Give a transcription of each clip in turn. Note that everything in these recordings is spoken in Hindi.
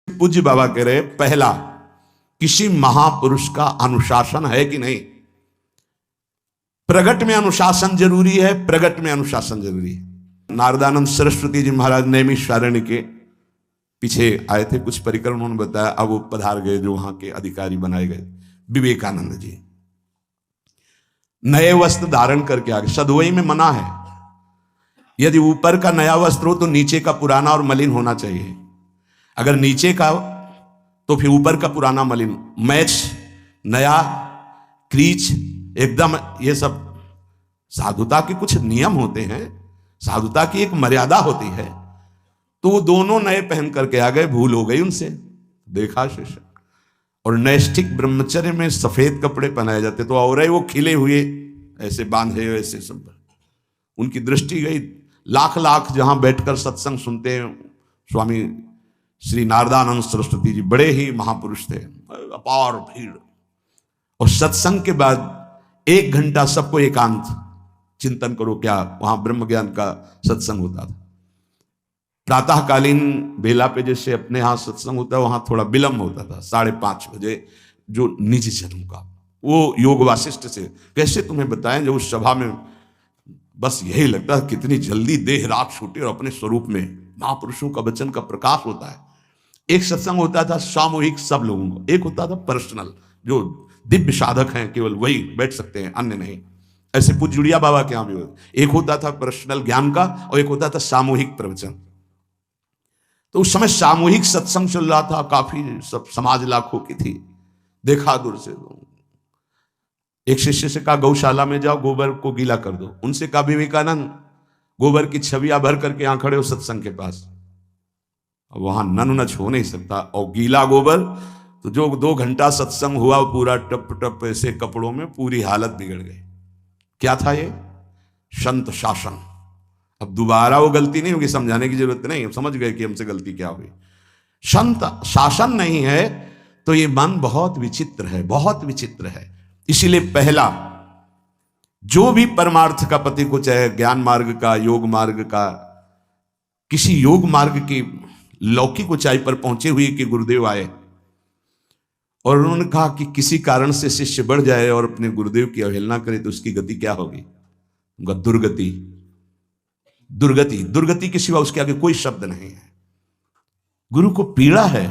पूज्य बाबा कह रहे पहला, किसी महापुरुष का अनुशासन है कि नहीं। प्रगट में अनुशासन जरूरी है, प्रगट में अनुशासन जरूरी है। नारदानंद सरस्वती जी महाराज नैमिषारण्य के पीछे आए थे, कुछ परिक्रम उन्होंने बताया, अब वो पधार गए जो वहां के अधिकारी बनाए गए विवेकानंद जी। नए वस्त्र धारण करके आ गए। सदवई में मना है, यदि ऊपर का नया वस्त्र हो तो नीचे का पुराना और मलिन होना चाहिए। अगर नीचे का तो फिर ऊपर का पुराना मलिन, मैच नया क्रीच एकदम, ये सब साधुता के कुछ नियम होते हैं, साधुता की एक मर्यादा होती है। तो वो दोनों नए पहन करके आ गए, भूल हो गई उनसे, देखा शिष्य। और नैष्ठिक ब्रह्मचर्य में सफेद कपड़े पहनाए जाते, तो और वो खिले हुए ऐसे बांधे ऐसे सब, उनकी दृष्टि गई। लाख लाख जहां बैठकर सत्संग सुनते हैं, स्वामी श्री नारदानंद सरस्वती जी बड़े ही महापुरुष थे, अपार भीड़। और सत्संग के बाद 1 घंटा सबको एकांत चिंतन करो, क्या वहां ब्रह्म ज्ञान का सत्संग होता था। प्रातःकालीन बेला पे जैसे अपने यहाँ सत्संग होता है, वहां थोड़ा विलंब होता था, 5:30 बजे, जो निजी जनों का। वो योग वासिष्ठ से कैसे तुम्हें बताएं, जो उस सभा में बस यही लगता है कितनी जल्दी देह रात छूटे और अपने स्वरूप में महापुरुषों का वचन का प्रकाश होता है। एक सत्संग होता था सामूहिक सब लोगों को, एक होता था पर्सनल, जो दिव्य साधक हैं केवल वही बैठ सकते हैं, अन्य नहीं। ऐसे पूज्य जुड़िया बाबा के यहाँ भी एक होता था पर्सनल ज्ञान का और एक होता था सामूहिक प्रवचन। तो उस समय सामूहिक सत्संग चल रहा था, काफी सब समाज लाखों की थी। देखा दूर से, एक शिष्य से कहा गौशाला में जाओ, गोबर को गीला कर दो। उनसे कहा विवेकानंद गोबर की छवियां भर करके यहां खड़े हो सत्संग के पास, वहां नन नच हो नहीं सकता। और गीला गोबर तो जो 2 घंटा सत्संग हुआ पूरा टप टप ऐसे कपड़ों में, पूरी हालत बिगड़ गई। क्या था ये? संत शासन। अब दोबारा वो गलती नहीं होगी, समझाने की जरूरत नहीं, हम समझ गए कि हमसे गलती क्या हुई। संत शासन नहीं है तो ये मन बहुत विचित्र है, बहुत विचित्र है। इसीलिए पहला, जो भी परमार्थ का पति को, चाहे ज्ञान मार्ग का, योग मार्ग का, किसी योग मार्ग की लौकिक ऊंचाई पर पहुंचे हुए कि गुरुदेव आए और उन्होंने कहा कि किसी कारण से शिष्य बढ़ जाए और अपने गुरुदेव की अवहेलना करे तो उसकी गति क्या होगी? उनका दुर्गति। दुर्गति, दुर्गति के सिवा उसके आगे कोई शब्द नहीं है। गुरु को पीड़ा है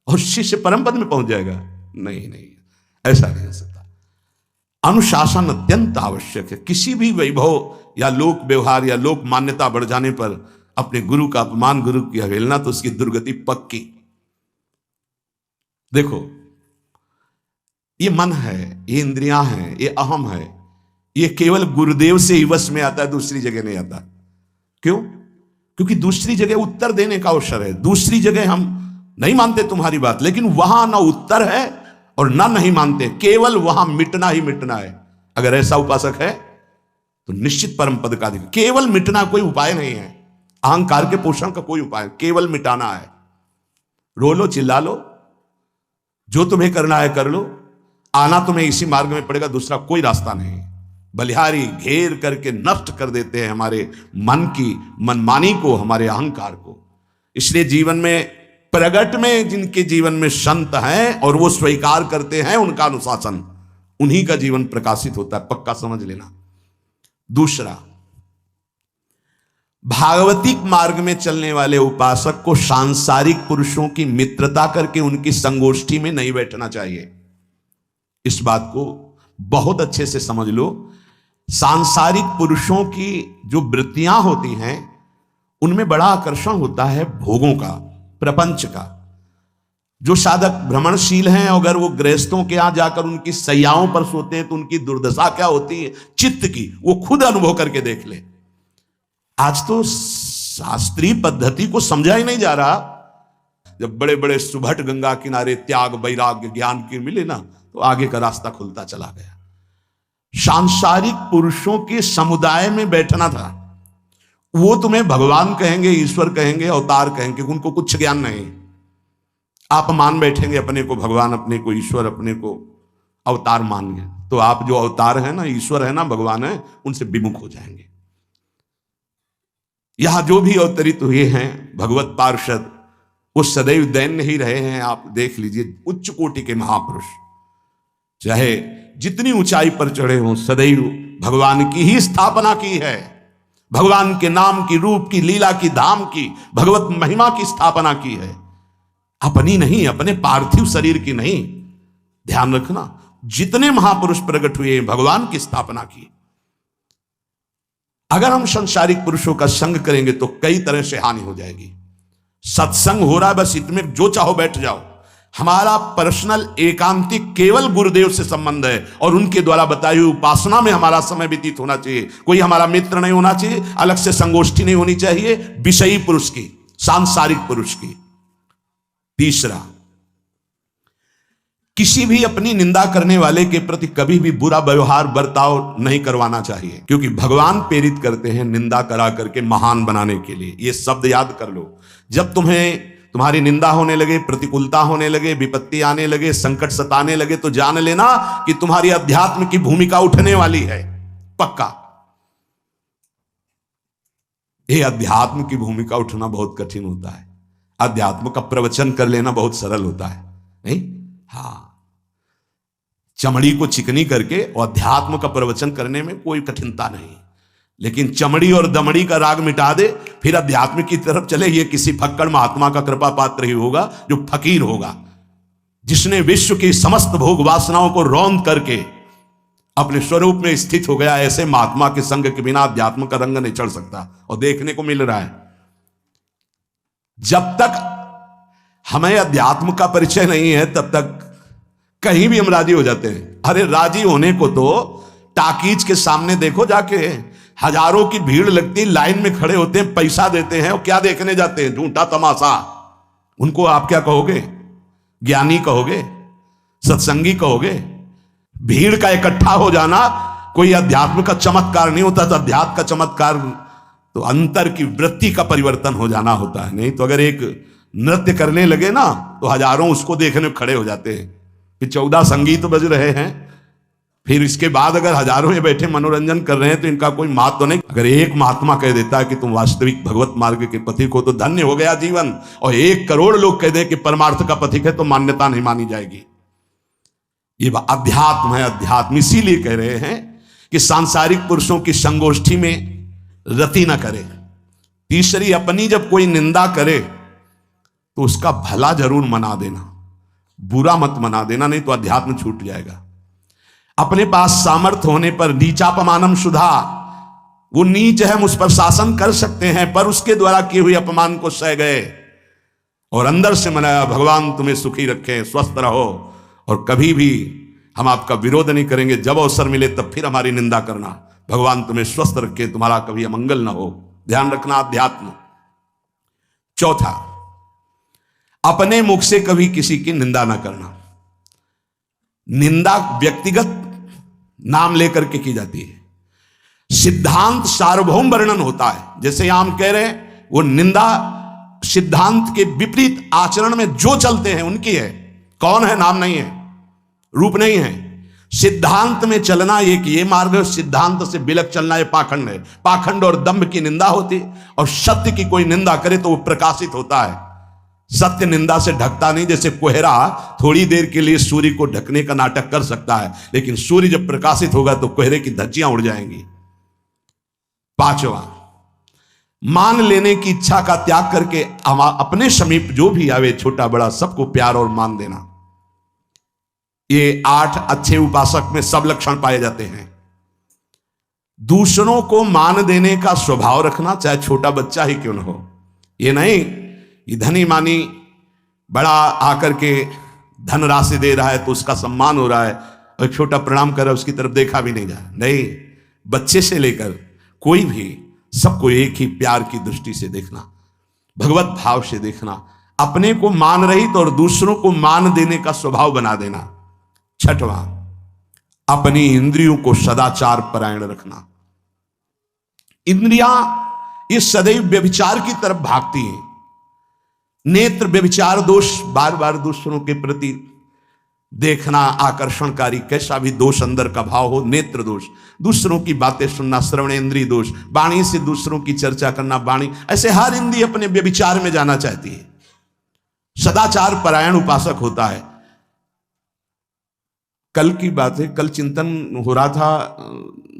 और शिष्य परम पद में पहुंच जाएगा? नहीं नहीं, ऐसा नहीं हो सकता। अनुशासन अत्यंत आवश्यक है। किसी भी वैभव या लोक व्यवहार या लोक मान्यता बढ़ जाने पर अपने गुरु का अपमान, गुरु की अवहेलना, तो उसकी दुर्गति पक्की। देखो, ये मन है, ये इंद्रियां हैं, ये अहम है, ये केवल गुरुदेव से ही वश में आता है, दूसरी जगह नहीं आता। क्यों? क्योंकि दूसरी जगह उत्तर देने का अवसर है। दूसरी जगह हम नहीं मानते तुम्हारी बात, लेकिन वहां ना उत्तर है और ना नहीं मानते, केवल वहां मिटना ही मिटना है। अगर ऐसा उपासक है तो निश्चित परम पद का अधिकार। केवल मिटना कोई उपाय नहीं है, अहंकार के पोषण का कोई उपाय, केवल मिटाना है। रो लो, चिल्ला लो, जो तुम्हें करना है कर लो, आना तुम्हें इसी मार्ग में पड़ेगा, दूसरा कोई रास्ता नहीं। बलिहारी घेर करके नष्ट कर देते हैं हमारे मन की मनमानी को, हमारे अहंकार को। इसलिए जीवन में, प्रगट में जिनके जीवन में संत हैं और वो स्वीकार करते हैं उनका अनुशासन, उन्हीं का जीवन प्रकाशित होता है, पक्का समझ लेना। दूसरा, भागवतिक मार्ग में चलने वाले उपासक को सांसारिक पुरुषों की मित्रता करके उनकी संगोष्ठी में नहीं बैठना चाहिए। इस बात को बहुत अच्छे से समझ लो। सांसारिक पुरुषों की जो वृत्तियां होती हैं उनमें बड़ा आकर्षण होता है भोगों का, प्रपंच का। जो साधक भ्रमणशील हैं, अगर वो गृहस्थों के यहां जाकर उनकी सैयाओं पर सोते हैं तो उनकी दुर्दशा क्या होती है चित्त की, वो खुद अनुभव करके देख ले। आज तो शास्त्रीय पद्धति को समझा ही नहीं जा रहा। जब बड़े बड़े सुभट गंगा किनारे त्याग, वैराग्य, ज्ञान की मिले ना, तो आगे का रास्ता खुलता चला गया। सांसारिक पुरुषों के समुदाय में बैठना था। वो तुम्हें भगवान कहेंगे, ईश्वर कहेंगे, अवतार कहेंगे, उनको कुछ ज्ञान नहीं। आप मान बैठेंगे अपने को भगवान, अपने को ईश्वर, अपने को अवतार मानेंगे, तो आप जो अवतार है ना, ईश्वर है ना, भगवान है, उनसे विमुख हो जाएंगे। यहां जो भी अवतरित हुए हैं भगवत पार्षद, वो सदैव दैन्य ही रहे हैं। आप देख लीजिए उच्च कोटि के महापुरुष चाहे जितनी ऊंचाई पर चढ़े हों, सदैव भगवान की ही स्थापना की है, भगवान के नाम की, रूप की, लीला की, धाम की, भगवत महिमा की स्थापना की है, अपनी नहीं, अपने पार्थिव शरीर की नहीं। ध्यान रखना, जितने महापुरुष प्रकट हुए भगवान की स्थापना की। अगर हम संसारिक पुरुषों का संग करेंगे तो कई तरह से हानि हो जाएगी। सत्संग हो रहा है, बस इतने जो चाहो बैठ जाओ। हमारा पर्सनल एकांतिक केवल गुरुदेव से संबंध है और उनके द्वारा बताई हुई उपासना में हमारा समय व्यतीत होना चाहिए। कोई हमारा मित्र नहीं होना चाहिए, अलग से संगोष्ठी नहीं होनी चाहिए विषयी पुरुष की, सांसारिक पुरुष की। तीसरा, किसी भी अपनी निंदा करने वाले के प्रति कभी भी बुरा व्यवहार बर्ताव नहीं करवाना चाहिए, क्योंकि भगवान प्रेरित करते हैं निंदा करा करके महान बनाने के लिए। यह शब्द याद कर लो। जब तुम्हारी निंदा होने लगे, प्रतिकूलता होने लगे, विपत्ति आने लगे, संकट सताने लगे, तो जान लेना कि तुम्हारी अध्यात्म की भूमिका उठने वाली है। पक्का, यह अध्यात्म की भूमिका उठना बहुत कठिन होता है। अध्यात्म का प्रवचन कर लेना बहुत सरल होता है, नहीं? हाँ, चमड़ी को चिकनी करके और अध्यात्म का प्रवचन करने में कोई कठिनता नहीं, लेकिन चमड़ी और दमड़ी का राग मिटा दे फिर अध्यात्म की तरफ चले, ये किसी फक्कड़ महात्मा का कृपा पात्र ही होगा जो फकीर होगा, जिसने विश्व की समस्त भोग वासनाओं को रौंद करके अपने स्वरूप में स्थित हो गया। ऐसे महात्मा के संग के बिना अध्यात्म का रंग नहीं चढ़ सकता, और देखने को मिल रहा है। जब तक हमें अध्यात्म का परिचय नहीं है तब तक कहीं भी हम राजी हो जाते हैं। अरे राजी होने को तो टाकीज के सामने देखो जाके, हजारों की भीड़ लगती, लाइन में खड़े होते हैं, पैसा देते हैं, और क्या देखने जाते हैं? झूठा तमाशा। उनको आप क्या कहोगे? ज्ञानी कहोगे? सत्संगी कहोगे? भीड़ का इकट्ठा हो जाना कोई अध्यात्म का चमत्कार नहीं होता। तो अध्यात्म का चमत्कार तो अंतर की वृत्ति का परिवर्तन हो जाना होता है। नहीं तो अगर एक नृत्य करने लगे ना तो हजारों उसको देखने खड़े हो जाते हैं। फिर 14 संगीत बज रहे हैं, फिर इसके बाद अगर हजारों ये बैठे मनोरंजन कर रहे हैं तो इनका कोई महत्व तो नहीं। अगर एक महात्मा कह देता है कि तुम वास्तविक भगवत मार्ग के पथिक हो तो धन्य हो गया जीवन, और 1 करोड़ लोग कह दे कि परमार्थ का पथिक है तो मान्यता नहीं मानी जाएगी। ये अध्यात्म है, अध्यात्म। इसीलिए कह रहे हैं कि सांसारिक पुरुषों की संगोष्ठी में रति न करे। तीसरी, अपनी जब कोई निंदा करे तो उसका भला जरूर मना देना, बुरा मत मना देना, नहीं तो अध्यात्म छूट जाएगा। अपने पास सामर्थ्य होने पर नीचापमानम सुधा, वो नीच है, हम उस पर शासन कर सकते हैं, पर उसके द्वारा किए हुए अपमान को सह गए और अंदर से मनाया, भगवान तुम्हें सुखी रखे, स्वस्थ रहो, और कभी भी हम आपका विरोध नहीं करेंगे। जब अवसर मिले तब फिर हमारी निंदा करना, भगवान तुम्हें स्वस्थ रखे, तुम्हारा कभी अमंगल ना हो। ध्यान रखना, अध्यात्म। चौथा, अपने मुख से कभी किसी की निंदा ना करना। निंदा व्यक्तिगत नाम लेकर के की जाती है, सिद्धांत सार्वभौम वर्णन होता है। जैसे यहां हम कह रहे हैं, वो निंदा सिद्धांत के विपरीत आचरण में जो चलते हैं उनकी है। कौन है? नाम नहीं है, रूप नहीं है। सिद्धांत में चलना एक ये मार्ग है, सिद्धांत से बिलक चलना ये पाखंड है। पाखंड और दंभ की निंदा होती, और सत्य की कोई निंदा करे तो वो प्रकाशित होता है। सत्य निंदा से ढकता नहीं। जैसे कोहरा थोड़ी देर के लिए सूर्य को ढकने का नाटक कर सकता है, लेकिन सूर्य जब प्रकाशित होगा तो कोहरे की धज्जियां उड़ जाएंगी। पांचवा, मान लेने की इच्छा का त्याग करके अपने समीप जो भी आवे, छोटा बड़ा सबको प्यार और मान देना। ये 8 अच्छे उपासक में सब लक्षण पाए जाते हैं। दूसरों को मान देने का स्वभाव रखना, चाहे छोटा बच्चा ही क्यों न हो। ये नहीं कि धनी मानी बड़ा आकर के धन राशि दे रहा है तो उसका सम्मान हो रहा है, और छोटा प्रणाम कर रहा है उसकी तरफ देखा भी नहीं जा रहा। नहीं, बच्चे से लेकर कोई भी सबको एक ही प्यार की दृष्टि से देखना, भगवत भाव से देखना। अपने को मान रहित और दूसरों को मान देने का स्वभाव बना देना। छठवां, अपनी इंद्रियों को सदाचार परायण रखना। इंद्रियां ये सदैव व्यभिचार की तरफ भागती हैं। नेत्र व्यभिचार दोष, बार बार दूसरों के प्रति देखना आकर्षणकारी, कैसा भी दोष अंदर का भाव हो, नेत्र दोष। दूसरों की बातें सुनना, श्रवण इंद्रिय दोष। वाणी से दूसरों की चर्चा करना, वाणी, ऐसे हर इंद्रिय अपने व्यभिचार में जाना चाहती है। सदाचार परायण उपासक होता है। कल की बात है, कल चिंतन हो रहा था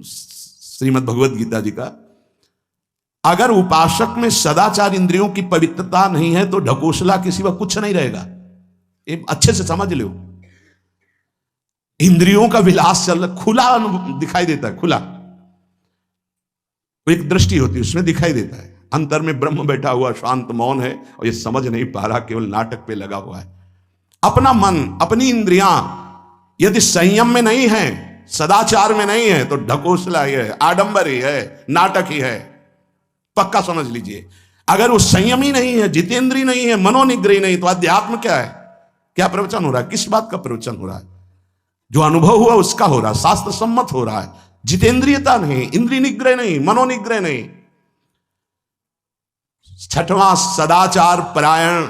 श्रीमद् भगवद गीता जी का। अगर उपासक में सदाचार इंद्रियों की पवित्रता नहीं है तो ढकोसला किसी वक्त कुछ नहीं रहेगा। ये अच्छे से समझ लो। इंद्रियों का विलास चल रहा, खुला दिखाई देता है, खुला एक दृष्टि होती है, उसमें दिखाई देता है। अंतर में ब्रह्म बैठा हुआ शांत मौन है और ये समझ नहीं पा रहा, केवल नाटक पे लगा हुआ है। अपना मन, अपनी इंद्रियां यदि संयम में नहीं है, सदाचार में नहीं है, तो ढकोसला ही है, आडंबर ही है, नाटक ही है। पक्का समझ लीजिए। अगर वो संयम ही नहीं है, जितेंद्रिय नहीं है, मनोनिग्रह नहीं, तो अध्यात्म क्या है? क्या प्रवचन हो रहा है? किस बात का प्रवचन हो रहा है? जो अनुभव हुआ उसका हो रहा है, शास्त्र सम्मत हो रहा है। जितेंद्रियता नहीं, इंद्रिय निग्रह नहीं, मनोनिग्रह नहीं। छठवां सदाचार परायण,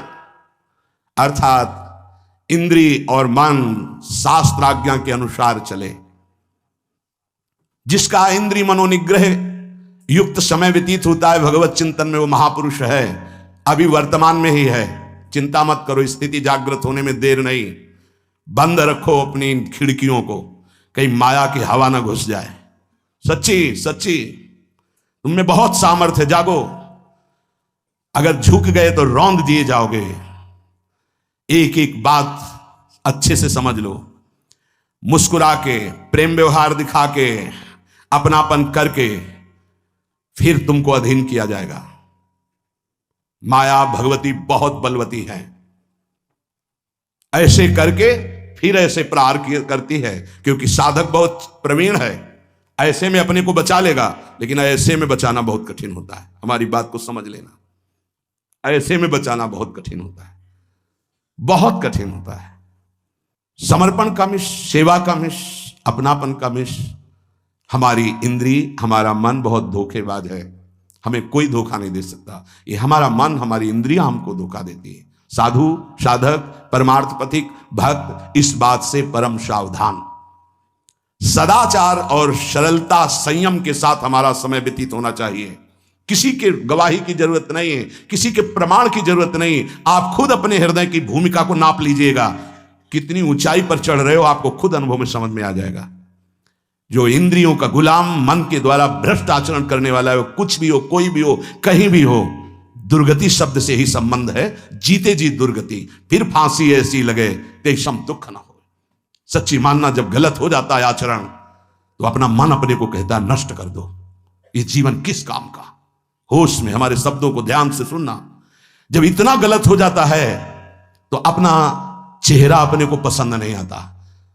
अर्थात इंद्रिय और मन शास्त्राज्ञा के अनुसार चले। जिसका इंद्रिय मनोनिग्रह युक्त समय व्यतीत होता है भगवत चिंतन में, वो महापुरुष है। अभी वर्तमान में ही है, चिंता मत करो, स्थिति जागृत होने में देर नहीं। बंद रखो अपनी खिड़कियों को, कहीं माया की हवा ना घुस जाए। सच्ची सच्ची तुम में बहुत सामर्थ्य है, जागो। अगर झुक गए तो रौंद दिए जाओगे। एक एक बात अच्छे से समझ लो। मुस्कुरा के, प्रेम व्यवहार दिखा के, अपनापन करके फिर तुमको अधीन किया जाएगा। माया भगवती बहुत बलवती है, ऐसे करके फिर ऐसे प्रहार करती है, क्योंकि साधक बहुत प्रवीण है। ऐसे में अपने को बचा लेगा, लेकिन ऐसे में बचाना बहुत कठिन होता है। हमारी बात को समझ लेना, ऐसे में बचाना बहुत कठिन होता है, बहुत कठिन होता है। समर्पण का मिश, सेवा का मिश, अपनापन का मिश। हमारी इंद्री, हमारा मन बहुत धोखेबाज है, हमें कोई धोखा नहीं दे सकता। ये हमारा मन, हमारी इंद्रियां हमको धोखा देती है। साधु, साधक, परमार्थ पथिक, भक्त इस बात से परम सावधान। सदाचार और सरलता, संयम के साथ हमारा समय व्यतीत होना चाहिए। किसी के गवाही की जरूरत नहीं है, किसी के प्रमाण की जरूरत नहीं। आप खुद अपने हृदय की भूमिका को नाप लीजिएगा, कितनी ऊंचाई पर चढ़ रहे हो, आपको खुद अनुभव में समझ में आ जाएगा। जो इंद्रियों का गुलाम, मन के द्वारा भ्रष्ट आचरण करने वाला है, वो कुछ भी हो, कोई भी हो, कहीं भी हो, दुर्गति शब्द से ही संबंध है। जीते जी दुर्गति, फिर फांसी ऐसी लगे तेषम दुख न हो। सच्ची मानना, जब गलत हो जाता है आचरण, तो अपना मन अपने को कहता है नष्ट कर दो, ये जीवन किस काम का। होश में हमारे शब्दों को ध्यान से सुनना। जब इतना गलत हो जाता है तो अपना चेहरा अपने को पसंद नहीं आता,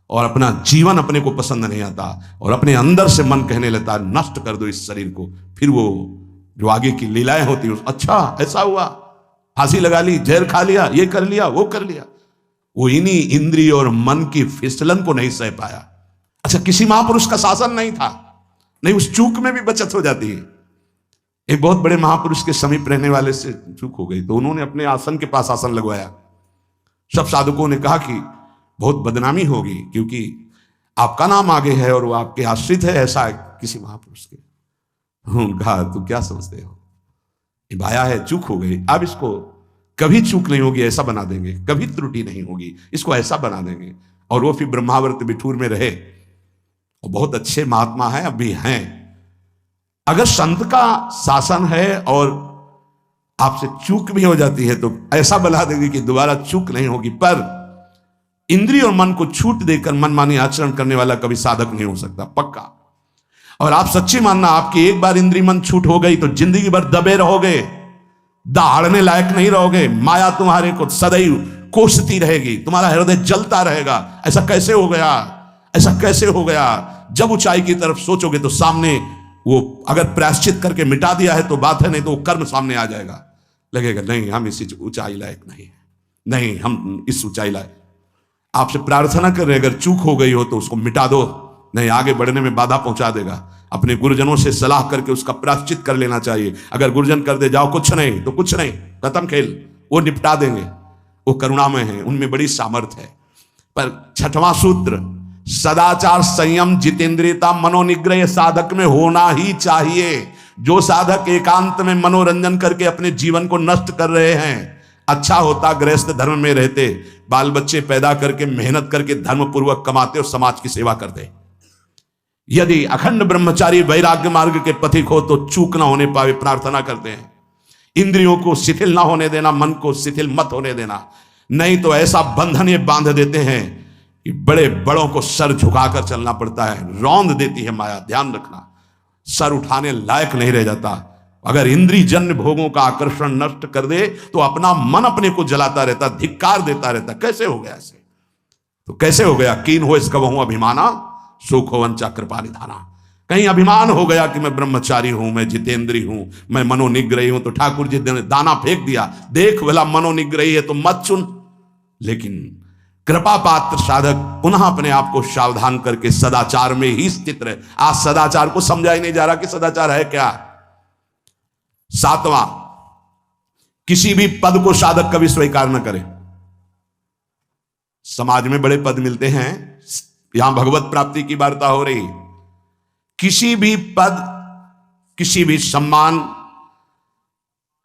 और अपना जीवन अपने को पसंद नहीं आता, और अपने अंदर से मन कहने लगता है नष्ट कर दो इस शरीर को। फिर वो जो आगे की लीलाएं होती है, अच्छा ऐसा हुआ, फांसी लगा ली, जहर खा लिया, ये कर लिया, वो कर लिया। वो इन्हीं इंद्रिय और मन की फिसलन को नहीं सह पाया। अच्छा, किसी महापुरुष का शासन नहीं था, नहीं, उस चूक में भी बचत हो जाती है। एक बहुत बड़े महापुरुष के समीप रहने वाले से चूक हो गई, तो उन्होंने अपने आसन के पास आसन लगवाया। सब साधुकों ने कहा कि बहुत बदनामी होगी, क्योंकि आपका नाम आगे है और वो आपके आश्रित है, ऐसा है किसी महापुरुष के। उन्होंने कहा, तू क्या समझते हो, ये भाया है, चूक हो गई, अब इसको कभी चूक नहीं होगी, ऐसा बना देंगे, कभी त्रुटि नहीं होगी, इसको ऐसा बना देंगे। और वो फिर ब्रह्मावर्त बिठूर में रहे, और बहुत अच्छे महात्मा हैं, अभी हैं। अगर संत का शासन है और आपसे चूक भी हो जाती है, तो ऐसा बना देंगे कि दोबारा चूक नहीं होगी। पर इंद्रिय और मन को छूट देकर मनमानी आचरण करने वाला कभी साधक नहीं हो सकता, पक्का। और आप सच्ची मानना, आपकी एक बार इंद्रिय मन छूट हो गई तो जिंदगी भर दबे रहोगे, दहाड़ने लायक नहीं रहोगे। माया तुम्हारे को सदैव कोसती रहेगी, तुम्हारा हृदय जलता रहेगा। ऐसा कैसे हो गया, ऐसा कैसे हो गया। जब ऊंचाई की तरफ सोचोगे तो सामने वो अगर प्रायश्चित करके मिटा दिया है तो बात है, नहीं तो वो कर्म सामने आ जाएगा। लगेगा नहीं, हम इस ऊंचाई लायक नहीं, नहीं हम इस ऊंचाई लायक। आपसे प्रार्थना कर रहे, अगर चूक हो गई हो तो उसको मिटा दो, नहीं आगे बढ़ने में बाधा पहुंचा देगा। अपने गुरुजनों से सलाह करके उसका प्रायश्चित कर लेना चाहिए। अगर गुरुजन कर दे जाओ कुछ नहीं, तो कुछ नहीं, खत्म खेल, वो निपटा देंगे, वो करुणामय है, उनमें बड़ी सामर्थ्य है। पर छठवां सूत्र, सदाचार, संयम, जितेंद्रियता, मनोनिग्रह साधक में होना ही चाहिए। जो साधक एकांत में मनोरंजन करके अपने जीवन को नष्ट कर रहे हैं, अच्छा होता गृहस्थ धर्म में रहते, बाल बच्चे पैदा करके मेहनत करके धर्म पूर्वक कमाते और समाज की सेवा करते। यदि अखंड ब्रह्मचारी वैराग्य मार्ग के पथिक हो तो चूक ना होने पावे प्रार्थना करते हैं। इंद्रियों को शिथिल ना होने देना, मन को शिथिल मत होने देना, नहीं तो ऐसा बंधन ये बांध देते हैं कि बड़े बड़ों को सर झुकाकर चलना पड़ता है। रौंद देती है माया, ध्यान रखना, सर उठाने लायक नहीं रह जाता। अगर इंद्रिय जन्य भोगों का आकर्षण नष्ट कर दे तो अपना मन अपने को जलाता रहता, धिक्कार देता रहता। कैसे हो गया ऐसे? तो कैसे हो गया? कीन हो इसका वहू अभिमाना, सुख हो वंचा कृपा निधाना। कहीं अभिमान हो गया कि मैं ब्रह्मचारी हूं, मैं जितेंद्री हूं, मैं मनोनिग्रही हूं, तो ठाकुर जी ने दाना फेंक दिया, देख भला मनोनिग्रही है तो मत चुन। लेकिन कृपा पात्र साधक पुनः अपने आप को सावधान करके सदाचार में ही स्थित रहे। आज सदाचार को समझा ही नहीं जा रहा कि सदाचार है क्या। सातवां, किसी भी पद को साधक कभी स्वीकार न करे। समाज में बड़े पद मिलते हैं, यहां भगवत प्राप्ति की वार्ता हो रही। किसी भी पद, किसी भी सम्मान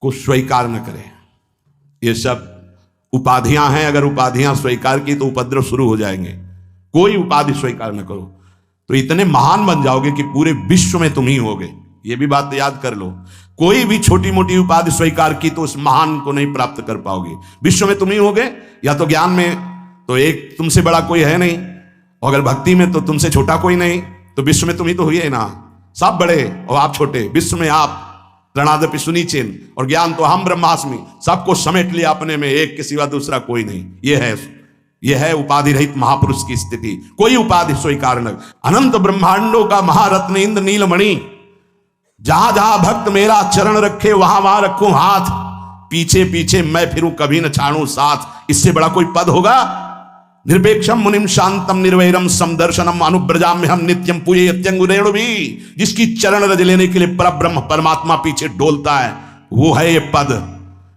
को स्वीकार न करें। ये सब उपाधियां हैं, अगर उपाधियां स्वीकार की तो उपद्रव शुरू हो जाएंगे। कोई उपाधि स्वीकार न करो तो इतने महान बन जाओगे कि पूरे विश्व में तुम ही होगे। ये भी बात याद कर लो, कोई भी छोटी मोटी उपाधि स्वीकार की तो उस महान को नहीं प्राप्त कर पाओगे। विश्व में तुम ही होगे, या तो ज्ञान में तो एक तुमसे बड़ा कोई है नहीं, और अगर भक्ति में तो तुमसे छोटा कोई नहीं, तो विश्व में तुम ही तो हुई है ना। सब बड़े और आप छोटे, विश्व में आप प्रणादपि सुनीचेन, और ज्ञान तो हम ब्रह्मास्मि, सबको समेट लिया अपने में, एक के सिवा दूसरा कोई नहीं। यह है उपाधि रहित महापुरुष की स्थिति। कोई उपाधि स्वीकार न। अनंत ब्रह्मांडों का महारत्न इंद्र नीलमणि, जहां जहां भक्त मेरा चरण रखे वहां वहां रखूं हाथ, पीछे पीछे मैं फिरूं कभी न छाड़ूं साथ। इससे बड़ा कोई पद होगा? निरपेक्षम मुनिम शांतम निर्वैरम समदर्शनम अनुब्रजाम्य हम नित्यम पूये यत्यंगुरेणु भी। जिसकी चरण रज लेने के लिए परब्रह्म परमात्मा पीछे डोलता है, वो है ये पद।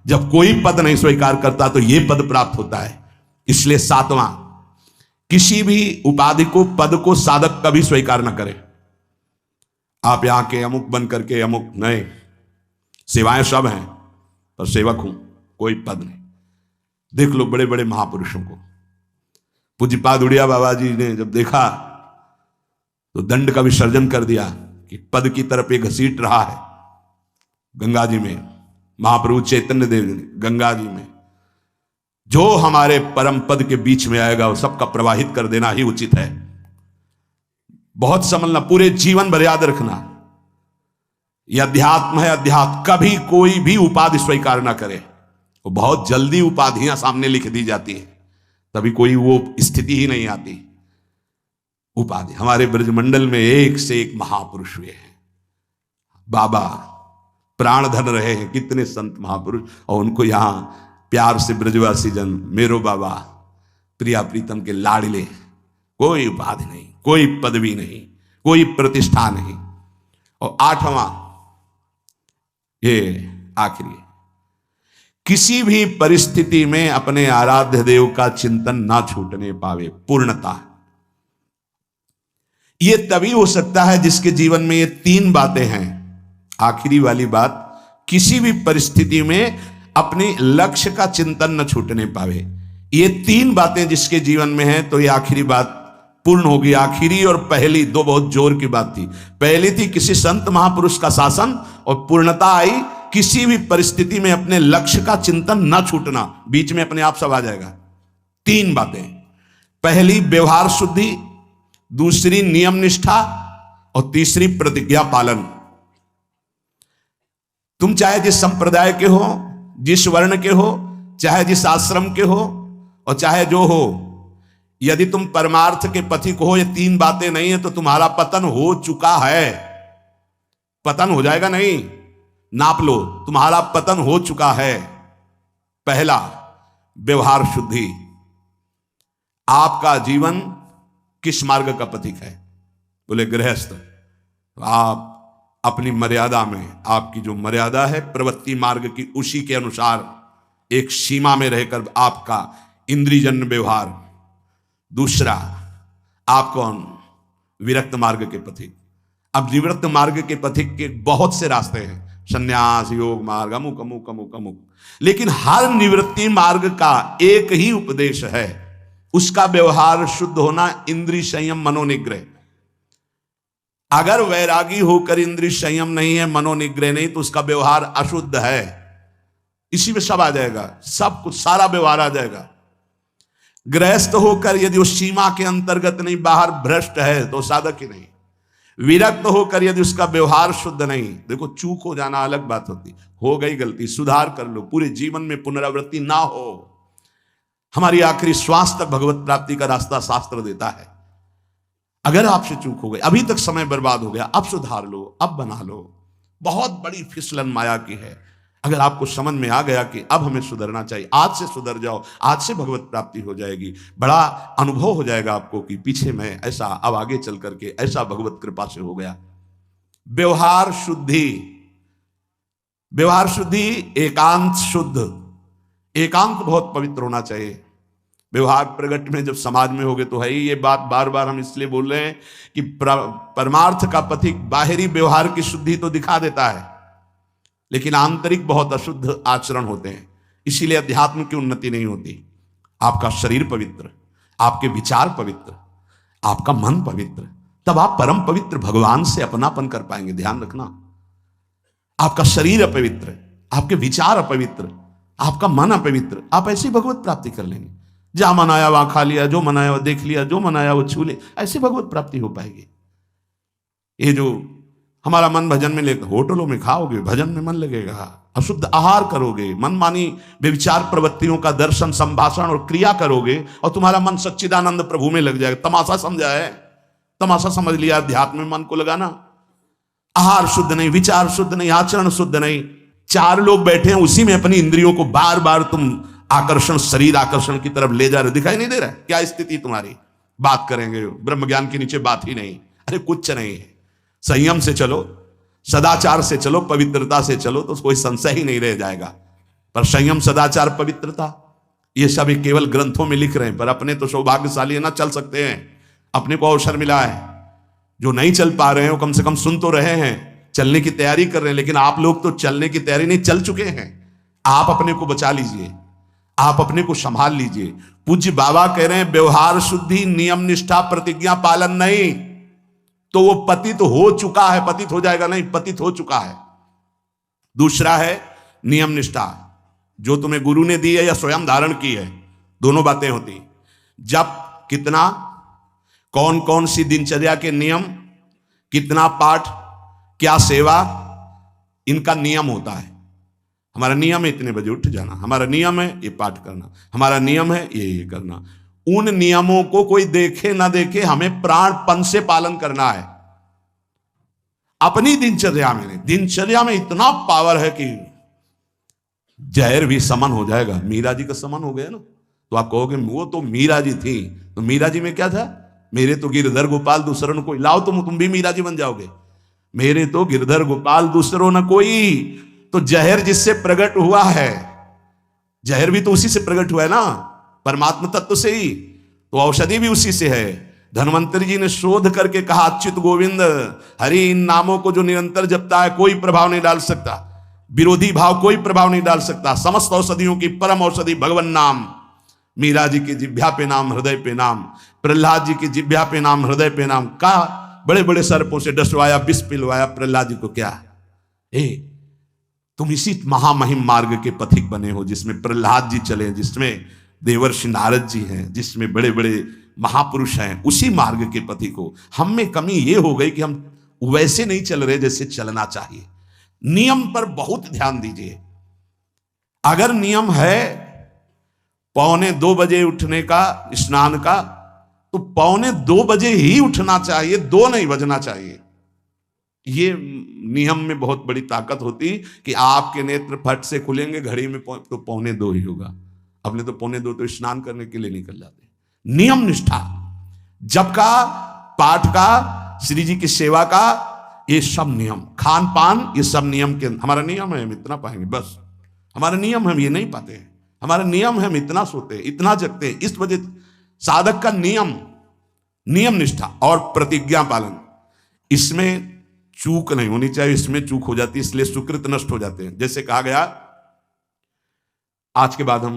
जब कोई पद नहीं स्वीकार करता तो ये पद प्राप्त होता है। इसलिए सातवां, किसी भी उपाधि को, पद को साधक कभी स्वीकार न करे। आप यहां के अमुक बन करके अमुक नहीं, सेवाएं सब हैं पर सेवक हूं, कोई पद नहीं। देख लो बड़े बड़े महापुरुषों को। पूज्यपाद उड़िया बाबा जी ने जब देखा तो दंड का विसर्जन कर दिया कि पद की तरफ एक घसीट रहा है। गंगा जी में महाप्रभु चैतन्य देव ने गंगा जी में जो हमारे परम पद के बीच में आएगा वो सबका प्रवाहित कर देना ही उचित है। बहुत समझना, पूरे जीवन भर याद रखना, यह अध्यात्म है। अध्यात्म कभी कोई भी उपाधि स्वीकार ना करे। वो बहुत जल्दी उपाधियां सामने लिख दी जाती है, तभी कोई वो स्थिति ही नहीं आती। उपाधि हमारे ब्रजमंडल में एक से एक महापुरुष हुए हैं। बाबा प्राण धन रहे हैं, कितने संत महापुरुष, और उनको यहां प्यार से ब्रजवासी जन मेरो बाबा प्रिया प्रीतम के लाडले। कोई उपाधि नहीं, कोई पदवी नहीं, कोई प्रतिष्ठा नहीं। और आठवां, ये आखिरी, किसी भी परिस्थिति में अपने आराध्य देव का चिंतन ना छूटने पावे। पूर्णता ये तभी हो सकता है जिसके जीवन में ये तीन बातें हैं। आखिरी वाली बात, किसी भी परिस्थिति में अपने लक्ष्य का चिंतन न छूटने पावे। ये तीन बातें जिसके जीवन में हैं तो ये आखिरी बात पूर्ण होगी। आखिरी और पहली दो बहुत जोर की बात थी। पहली थी किसी संत महापुरुष का शासन, और पूर्णता आई किसी भी परिस्थिति में अपने लक्ष्य का चिंतन न छूटना। बीच में अपने आप सब आ जाएगा। तीन बातें, पहली व्यवहार शुद्धि, दूसरी नियम निष्ठा, और तीसरी प्रतिज्ञा पालन। तुम चाहे जिस संप्रदाय के हो, जिस वर्ण के हो, चाहे जिस आश्रम के हो, और चाहे जो हो, यदि तुम परमार्थ के पथिक हो, ये तीन बातें नहीं है तो तुम्हारा पतन हो चुका है। पतन हो जाएगा नहीं, नाप लो, तुम्हारा पतन हो चुका है। पहला, व्यवहार शुद्धि। आपका जीवन किस मार्ग का पथिक है? बोले गृहस्थ। तो आप अपनी मर्यादा में, आपकी जो मर्यादा है प्रवृत्ति मार्ग की, उसी के अनुसार एक सीमा में रहकर आपका इंद्रियजन्य व्यवहार। दूसरा, आप कौन? विरक्त मार्ग के पथिक। अब विरक्त मार्ग के पथिक के बहुत से रास्ते हैं। संन्यास योग मार्ग, अमुक अमुक अमुक अमुक। लेकिन हर निवृत्ति मार्ग का एक ही उपदेश है, उसका व्यवहार शुद्ध होना, इंद्रिय संयम मनोनिग्रह। अगर वैरागी होकर इंद्रिय संयम नहीं है, मनोनिग्रह नहीं, तो उसका व्यवहार अशुद्ध है। इसी में सब आ जाएगा, सब कुछ, सारा व्यवहार आ जाएगा। गृहस्थ होकर यदि उस सीमा के अंतर्गत नहीं, बाहर भ्रष्ट है, तो साधक ही नहीं। विरक्त होकर यदि उसका व्यवहार शुद्ध नहीं, देखो चूक हो जाना अलग बात होती, हो गई गलती, सुधार कर लो, पूरे जीवन में पुनरावृत्ति ना हो। हमारी आखिरी श्वास तक भगवत प्राप्ति का रास्ता शास्त्र देता है। अगर आपसे चूक हो गई, अभी तक समय बर्बाद हो गया, अब सुधार लो, अब बना लो। बहुत बड़ी फिसलन माया की है। अगर आपको समझ में आ गया कि अब हमें सुधरना चाहिए, आज से सुधर जाओ, आज से भगवत प्राप्ति हो जाएगी। बड़ा अनुभव हो जाएगा आपको कि पीछे मैं ऐसा, अब आगे चल करके ऐसा भगवत कृपा से हो गया। व्यवहार शुद्धि, व्यवहार शुद्धि, एकांत शुद्ध। एकांत बहुत पवित्र होना चाहिए। व्यवहार प्रगट में जब समाज में होगे तो है ही। ये बात बार बार हम इसलिए बोल रहे हैं कि परमार्थ का पथिक बाहरी व्यवहार की शुद्धि तो दिखा देता है, लेकिन आंतरिक बहुत अशुद्ध आचरण होते हैं। इसीलिए अध्यात्म की उन्नति नहीं होती। आपका शरीर पवित्र, आपके विचार पवित्र, आपका मन पवित्र, तब आप परम पवित्र भगवान से अपनापन कर पाएंगे। ध्यान रखना, आपका शरीर अपवित्र, आपके विचार अपवित्र, आपका मन अपवित्र, आप ऐसी भगवत प्राप्ति कर लेंगे। जहां मन आया वहां खा लिया, जो मन आया वो देख लिया, जो मन आया वो छू ले, ऐसी भगवत प्राप्ति हो पाएगी। ये जो हमारा मन भजन में लेकर, होटलों में खाओगे, भजन में मन लगेगा, अशुद्ध आहार करोगे, मनमानी व्यभिचार प्रवृत्तियों का दर्शन, संभाषण और क्रिया करोगे, और तुम्हारा मन सच्चिदानंद प्रभु में लग जाएगा। तमाशा समझा है, तमाशा समझ लिया अध्यात्म में मन को लगाना। आहार शुद्ध नहीं, विचार शुद्ध नहीं, आचरण शुद्ध नहीं, चार लोग बैठे हैं, उसी में अपनी इंद्रियों को बार बार तुम आकर्षण, शरीर आकर्षण की तरफ ले जा रहे, दिखाई नहीं दे रहा है क्या स्थिति तुम्हारी? बात करेंगे ब्रह्म ज्ञान के नीचे बात ही नहीं। अरे कुछ नहीं है। संयम से चलो, सदाचार से चलो, पवित्रता से चलो, तो कोई संशय ही नहीं रह जाएगा। पर संयम, सदाचार, पवित्रता, ये सब केवल ग्रंथों में लिख रहे हैं, पर अपने तो सौभाग्यशाली है ना, चल सकते हैं। अपने को अवसर मिला है। जो नहीं चल पा रहे हो, कम से कम सुन तो रहे हैं, चलने की तैयारी कर रहे हैं। लेकिन आप लोग तो चलने की तैयारी नहीं, चल चुके हैं। आप अपने को बचा लीजिए, आप अपने को संभाल लीजिए। पूज्य बाबा कह रहे हैं व्यवहार शुद्धि, नियम निष्ठा, प्रतिज्ञा पालन नहीं, तो वो पतित हो चुका है। पतित हो जाएगा नहीं, पतित हो चुका है। दूसरा है नियम निष्ठा, जो तुम्हें गुरु ने दी है या स्वयं धारण की है, दोनों बातें होती। जब कितना, कौन कौन सी दिनचर्या के नियम, कितना पाठ, क्या सेवा, इनका नियम होता है। हमारा नियम है इतने बजे उठ जाना, हमारा नियम है ये पाठ करना, हमारा नियम है ये करना। उन नियमों को कोई देखे ना देखे, हमें प्राणपण से पालन करना है। अपनी दिनचर्या में, दिनचर्या में इतना पावर है कि जहर भी समन हो जाएगा। मीरा जी का समन हो गया ना, तो आप कहोगे वो तो मीरा जी थी, तो मीरा जी में क्या था? मेरे तो गिरधर गोपाल दूसरों न कोई। लाओ तुम भी मीरा जी बन जाओगे। मेरे तो गिरधर गोपाल दूसरों न कोई। तो जहर जिससे प्रकट हुआ है, जहर भी तो उसी से प्रकट हुआ है ना, परमात्मा तत्व से ही। तो औषधि भी उसी से है। धन्वंतरी जी ने शोध करके कहा, अच्युत गोविंद हरि, इन नामों को जो निरंतर जपता है कोई प्रभाव नहीं डाल सकता, विरोधी भाव कोई प्रभाव नहीं डाल सकता। समस्त औषधियों की परम औषधि भगवान नाम। मीरा जी की जिभ्या पे नाम, हृदय पे नाम। प्रहलाद जी की जिभ्या पे नाम, हृदय पे नाम। का बड़े बड़े सर्पों से डसवाया, विष पिलवाया प्रहलाद जी को। क्या तुम इसी महामहिम मार्ग के पथिक बने हो, जिसमें प्रहलाद जी चले, जिसमें देवर्षि नारद जी हैं, जिसमें बड़े बड़े महापुरुष हैं, उसी मार्ग के पथिक हो। हम में कमी ये हो गई कि हम वैसे नहीं चल रहे जैसे चलना चाहिए। नियम पर बहुत ध्यान दीजिए। अगर नियम है 1:45 बजे उठने का, स्नान का, तो 1:45 बजे ही उठना चाहिए, 2 नहीं बजना चाहिए। ये नियम में बहुत बड़ी ताकत होती कि आपके नेत्र फट से खुलेंगे, घड़ी में तो 1:45 ही होगा। अपने तो 1:45 तो स्नान करने के लिए निकल जाते। नियम निष्ठा, जप का, पाठ का, श्री जी की सेवा का, ये सब नियम, खान पान, ये सब नियम के। हमारा नियम है हम इतना पाएंगे, बस हमारा नियम, हम ये नहीं पाते हैं। हमारा नियम है हम इतना सोते, इतना जगते। इस वजह साधक का नियम, नियम निष्ठा और प्रतिज्ञा पालन, इसमें चूक नहीं होनी चाहिए, इसमें चूक हो जाती है, इसलिए सुकृत नष्ट हो जाते हैं। जैसे कहा गया आज के बाद हम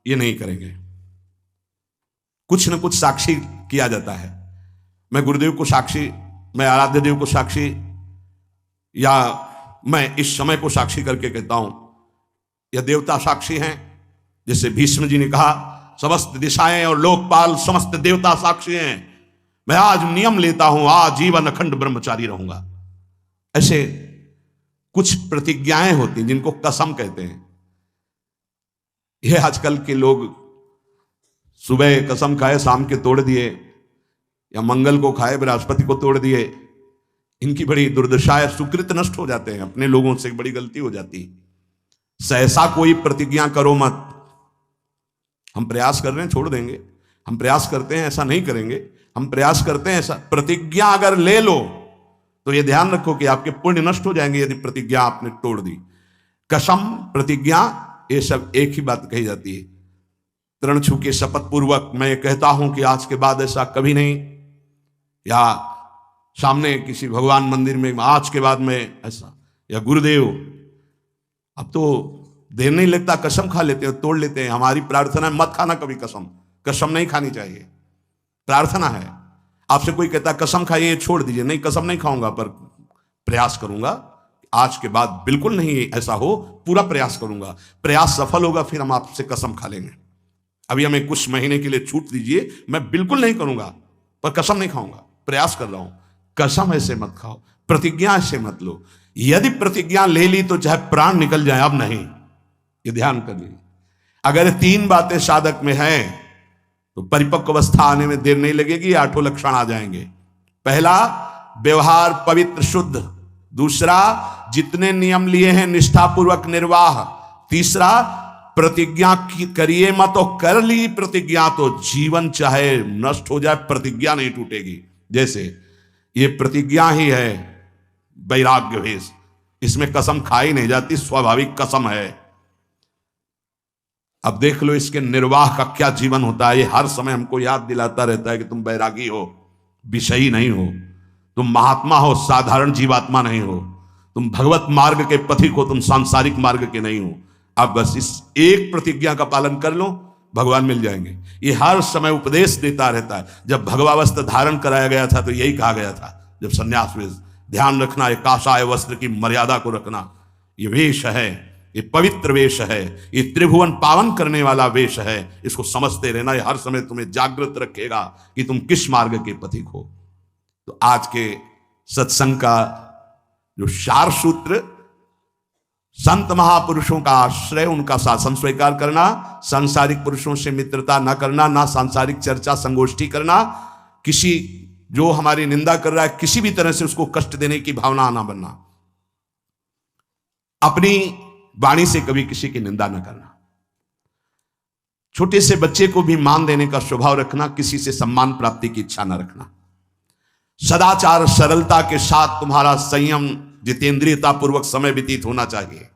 ये नहीं करेंगे, कुछ न कुछ साक्षी किया जाता है। मैं गुरुदेव को साक्षी, मैं आराध्य देव को साक्षी, या मैं इस समय को साक्षी करके कहता हूं, या देवता साक्षी हैं। जैसे भीष्म जी ने कहा समस्त दिशाएं और लोकपाल समस्त देवता साक्षी हैं, मैं आज नियम लेता हूं, आज जीवन अखंड ब्रह्मचारी रहूंगा। ऐसे कुछ प्रतिज्ञाएं होती हैं जिनको कसम कहते हैं। यह आजकल के लोग सुबह कसम खाए शाम के तोड़ दिए, या मंगल को खाए बृहस्पति को तोड़ दिए। इनकी बड़ी दुर्दशा है, सुकृत नष्ट हो जाते हैं, अपने लोगों से बड़ी गलती हो जाती है। सहसा कोई प्रतिज्ञा करो मत। हम प्रयास कर रहे हैं छोड़ देंगे, हम प्रयास करते हैं ऐसा नहीं करेंगे, हम प्रयास करते हैं ऐसा। प्रतिज्ञा अगर ले लो तो यह ध्यान रखो कि आपके पुण्य नष्ट हो जाएंगे यदि प्रतिज्ञा आपने तोड़ दी। कसम, प्रतिज्ञा, ये सब एक ही बात कही जाती है। तृण छू के शपथ पूर्वक मैं कहता हूं कि आज के बाद ऐसा कभी नहीं, या सामने किसी भगवान मंदिर में आज के बाद में ऐसा, या गुरुदेव, अब तो देर नहीं लगता कसम खा लेते हैं, तोड़ लेते हैं। हमारी प्रार्थना है मत खाना कभी कसम, कसम नहीं खानी चाहिए, प्रार्थना है। आपसे कोई कहता कसम खाइए छोड़ दीजिए, नहीं कसम नहीं खाऊंगा पर प्रयास करूंगा आज के बाद बिल्कुल नहीं ऐसा हो, पूरा प्रयास करूंगा। प्रयास सफल होगा फिर हम आपसे कसम खा लेंगे। अभी हमें कुछ महीने के लिए छूट दीजिए, मैं बिल्कुल नहीं करूंगा पर कसम नहीं खाऊंगा, प्रयास कर रहा हूं। कसम ऐसे मत खाओ, प्रतिज्ञा ऐसे मत लो। यदि प्रतिज्ञा ले ली तो चाहे प्राण निकल जाए, अब नहीं, ये ध्यान कर लीजिए। अगर 3 बातें साधक में हैं तो परिपक्व अवस्था आने में देर नहीं लगेगी, 8 लक्षण आ जाएंगे। पहला, व्यवहार पवित्र शुद्ध। दूसरा, जितने नियम लिए हैं निष्ठापूर्वक निर्वाह। तीसरा, प्रतिज्ञा करिए मत, और कर ली प्रतिज्ञा तो जीवन चाहे नष्ट हो जाए प्रतिज्ञा नहीं टूटेगी। जैसे ये प्रतिज्ञा ही है वैराग्य भेष, इसमें कसम खाई नहीं जाती, स्वाभाविक कसम है। अब देख लो इसके निर्वाह का क्या जीवन होता है। ये हर समय हमको याद दिलाता रहता है कि तुम बैरागी हो, विषयी नहीं हो, तुम महात्मा हो, साधारण जीवात्मा नहीं हो, तुम भगवत मार्ग के पथिक हो, तुम सांसारिक मार्ग के नहीं हो। अब बस इस एक प्रतिज्ञा का पालन कर लो, भगवान मिल जाएंगे। ये हर समय उपदेश देता रहता है। जब भगवावस्त्र धारण कराया गया था तो यही कहा गया था, जब संन्यास वेश, ध्यान रखना ये काषाय वस्त्र की मर्यादा को रखना। ये वेश है, ये पवित्र वेश है, ये त्रिभुवन पावन करने वाला वेश है, इसको समझते रहना। ये हर समय तुम्हें जागृत रखेगा कि तुम किस मार्ग के पथिक हो। तो आज के सत्संग का जो सार सूत्र, संत महापुरुषों का आश्रय, उनका शासन स्वीकार करना, सांसारिक पुरुषों से मित्रता न करना, ना सांसारिक चर्चा संगोष्ठी करना, किसी जो हमारी निंदा कर रहा है किसी भी तरह से उसको कष्ट देने की भावना ना बनना, अपनी वाणी से कभी किसी की निंदा न करना, छोटे से बच्चे को भी मान देने का स्वभाव रखना, किसी से सम्मान प्राप्ति की इच्छा न रखना, सदाचार सरलता के साथ तुम्हारा संयम जितेंद्रियता पूर्वक समय व्यतीत होना चाहिए।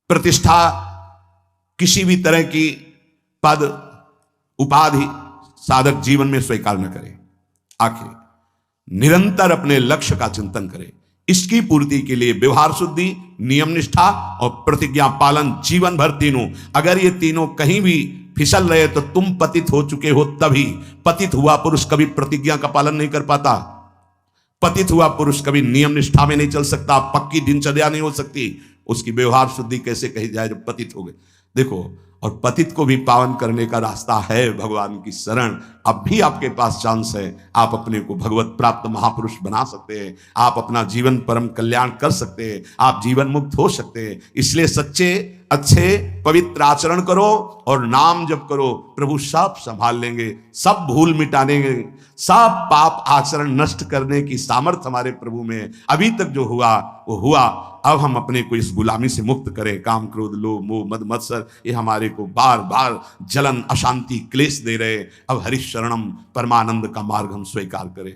प्रतिष्ठा, किसी भी तरह की पद उपाधि साधक जीवन में स्वीकार न करे। आखिर निरंतर अपने लक्ष्य का चिंतन करे। इसकी पूर्ति के लिए व्यवहार शुद्धि, नियम निष्ठा और प्रतिज्ञा पालन जीवन भर तीनों। अगर ये तीनों कहीं भी फिसल रहे तो तुम पतित हो चुके हो। तभी पतित हुआ पुरुष कभी प्रतिज्ञा का पालन नहीं कर पाता, पतित हुआ पुरुष कभी नियम निष्ठा में नहीं चल सकता, पक्की दिनचर्या नहीं हो सकती। उसकी व्यवहार शुद्धि कैसे कही जाए जब पतित हो गए। देखो, और पतित को भी पावन करने का रास्ता है भगवान की शरण। अब भी आपके पास चांस है, आप अपने को भगवत प्राप्त महापुरुष बना सकते हैं, आप अपना जीवन परम कल्याण कर सकते हैं, आप जीवन मुक्त हो सकते हैं। इसलिए सच्चे अच्छे पवित्र आचरण करो और नाम जप करो, प्रभु सब संभाल लेंगे, सब भूल मिटा देंगे, सब पाप आचरण नष्ट करने की सामर्थ्य हमारे प्रभु में है। अभी तक जो हुआ वो हुआ, अब हम अपने को इस गुलामी से मुक्त करें। काम क्रोध लोभ मोह मद मत्सर ये हमारे को बार बार जलन अशांति क्लेश दे रहे। अब हरिशरणम परमानंद का मार्ग हम स्वीकार करें।